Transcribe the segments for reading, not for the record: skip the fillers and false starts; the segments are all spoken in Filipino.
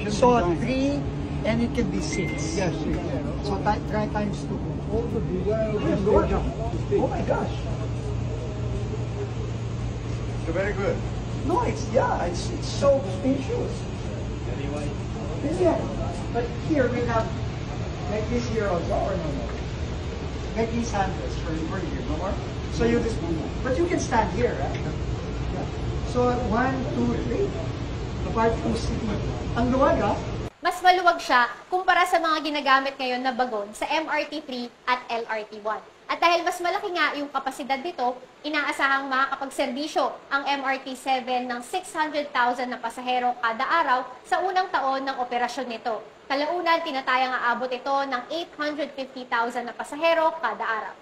So 3 and it can be 6. Yes, So try times 2. all the design of Yes, the Lord. stage. Oh my gosh. So very good. No, it's so spacious. Anyway. Yeah. But here we have like this here also, or no more? Like these handles for here, no more? So you just but you can stand here, right? Yeah. So 1, 2, 3. Apart from sitting. Ang luwag ah. Mas maluwag siya kumpara sa mga ginagamit ngayon na bagon sa MRT-3 at LRT-1. At dahil mas malaki nga yung kapasidad nito, inaasahang makakapagserbisyo ang MRT-7 ng 600,000 na pasahero kada araw sa unang taon ng operasyon nito. Kalaunan, tinatayang aabot ito ng 850,000 na pasahero kada araw.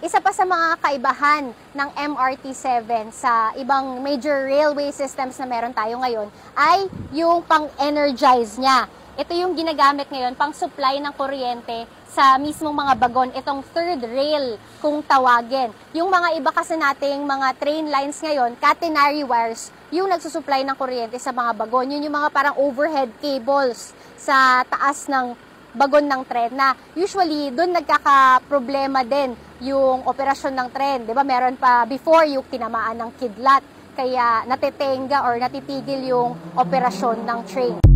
Isa pa sa mga kaibahan ng MRT-7 sa ibang major railway systems na meron tayo ngayon ay yung pang-energize niya. Ito yung ginagamit ngayon pang supply ng kuryente sa mismong mga bagon, itong third rail kung tawagin. Yung mga iba kasi nating mga train lines ngayon, catenary wires, yung nagsusupply ng kuryente sa mga bagon. Yun yung mga parang overhead cables sa taas ng bagon ng tren na usually doon nagkaka-problema din yung operasyon ng tren. Di ba? Meron pa before yung tinamaan ng kidlat, kaya natitenga or natitigil yung operasyon ng train.